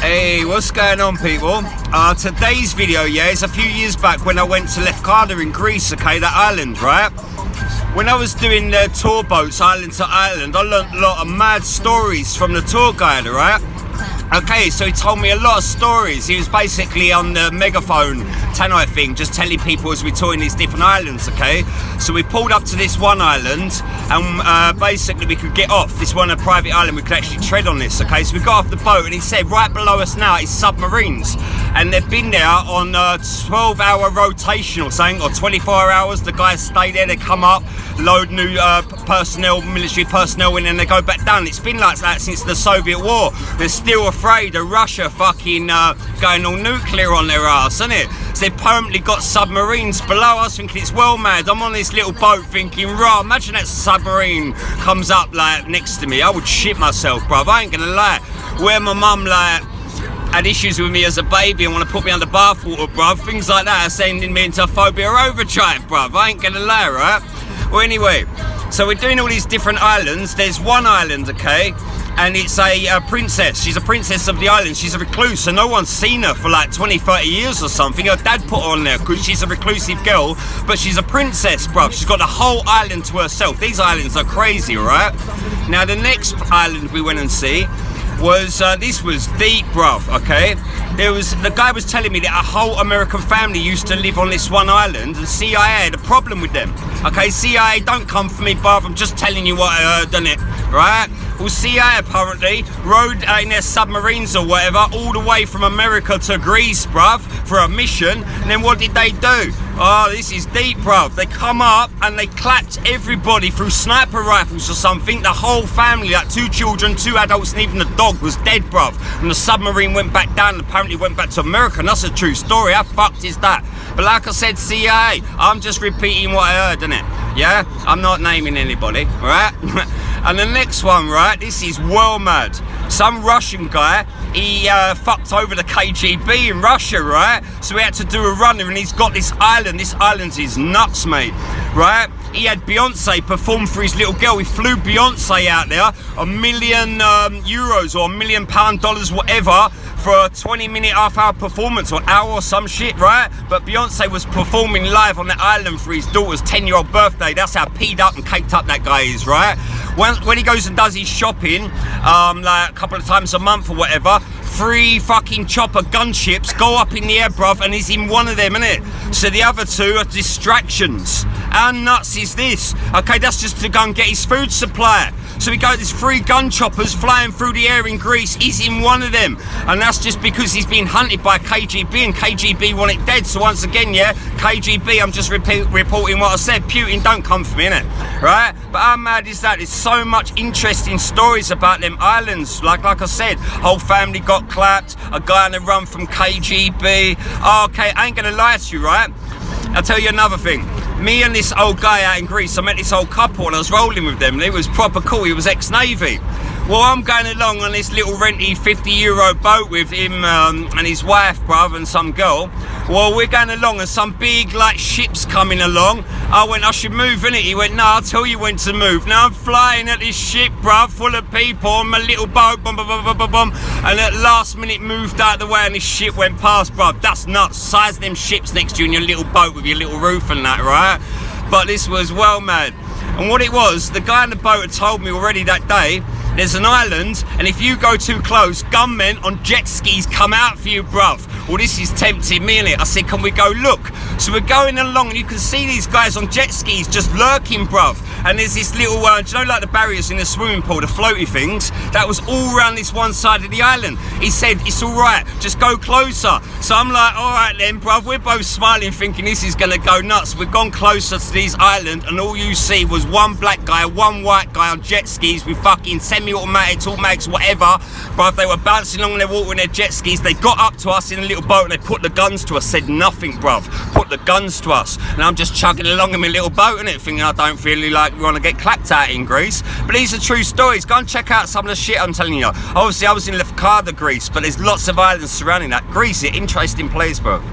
Hey, what's going on, people? Today's video, is a few years back when I went to Lefkada in Greece, okay, that island, right? When I was doing the tour boats, island to island, I learned a lot of mad stories from the tour guide, right? Okay, so he told me a lot of stories. He was basically on the megaphone tannoy thing, just telling people as we touring these different islands, okay? So we pulled up to this one island, and basically we could get off. This one, a private island, we could actually tread on this, okay? So we got off the boat, and he said right below us now is submarines. And they've been there on a 12-hour rotation or something, or 24 hours. The guys stay there, they come up, load new personnel, military personnel in, and they go back down. It's been like that since the Soviet war. They're still afraid of Russia fucking going all nuclear on their ass, isn't it? So they've permanently got submarines below us, thinking it's well mad. I'm on this little boat thinking, raw, imagine that submarine comes up like next to me. I would shit myself, bruv. I ain't gonna lie. Where my mum like had issues with me as a baby and want to put me under bathwater, bruv. Things like that are sending me into phobia overdrive, bruv. I ain't gonna lie, right? Well, anyway, so we're doing all these different islands. There's one island, okay, and it's a princess. She's a princess of the island. She's a recluse, so no one's seen her for like 20, 30 years or something. Her dad put her on there because she's a reclusive girl, but she's a princess, bruv. She's got the whole island to herself. These islands are crazy, right? Now, the next island we went and see was, this was deep, bruv, okay? The guy was telling me that a whole American family used to live on this one island, and CIA had a problem with them. Okay, CIA, don't come for me, bruv, I'm just telling you what I heard, innit? Right? Well, CIA apparently rode in their submarines or whatever all the way from America to Greece, bruv, for a mission, and then what did they do? Oh, this is deep, bruv. They come up and they clapped everybody through sniper rifles or something. The whole family, like 2 children, 2 adults, and even the dog was dead, bruv. And the submarine went back down and apparently went back to America, and that's a true story. How fucked is that? But like I said, CIA, I'm just repeating what I heard, innit? Yeah? I'm not naming anybody, alright? And the next one, right, this is well mad. Some Russian guy, he fucked over the KGB in Russia, right? So he had to do a runner, and he's got this island. This island is nuts, mate, right? He had Beyonce perform for his little girl. He flew Beyonce out there, €1 million euros or $1 million dollars, whatever, for a 20-minute, half-hour performance or hour or some shit, right? But Beyonce was performing live on the island for his daughter's 10-year-old birthday. That's how peed up and caked up that guy is, right? When he goes and does his shopping, like a couple of times a month or whatever, 3 fucking chopper gunships go up in the air, bruv, and he's in one of them, innit? So the other 2 are distractions. How nuts is this? Okay, that's just to go and get his food supply. So we got these 3 gun choppers flying through the air in Greece. He's in one of them, and that's just because he's been hunted by KGB, and KGB want it dead. So once again, yeah, KGB, I'm just reporting what I said. Putin, don't come for me, innit? Right? But how mad is that? There's so much interesting stories about them islands. Like I said, whole family got clapped, a guy on the run from KGB. Oh, okay, I ain't gonna lie to you, right? I'll tell you another thing. Me and this old guy out in Greece, I met this old couple and I was rolling with them, and it was proper cool. He was ex-Navy. Well, I'm going along on this little renty €50 boat with him and his wife, bruv, and some girl. Well, we're going along and some big, like, ship's coming along. I went, I should move, innit? He went, no, I'll tell you when to move. Now I'm flying at this ship, bruv, full of people on my little boat, bum, bum, bum, bum, bum, bum, and at last minute moved out of the way and this ship went past, bruv. That's nuts. Size of them ships next to you in your little boat with your little roof and that, right? But this was well mad. And what it was, the guy on the boat had told me already that day, there's an island, and if you go too close, gunmen on jet skis come out for you, bruv. Well, this is tempting me, innit? I said, can we go look? So we're going along, and you can see these guys on jet skis just lurking, bruv. And there's this little, do you know, like the barriers in the swimming pool, the floaty things? That was all around this one side of the island. He said, it's all right, just go closer. So I'm like, all right then, bruv. We're both smiling, thinking this is going to go nuts. We've gone closer to this island, and all you see was one black guy, one white guy on jet skis with fucking semi-automatics, automatics, whatever. Bruv, they were bouncing along their water in their jet skis. They got up to us in a little boat, and they put the guns to us, said nothing, bruv. Put the guns to us. And I'm just chugging along in my little boat, innit, thinking I don't feel like we want to get clapped out in Greece. But these are true stories. Go and check out some of the shit I'm telling you. Obviously, I was in Lefkada, Greece, but there's lots of islands surrounding that. Greece is an interesting place, bro.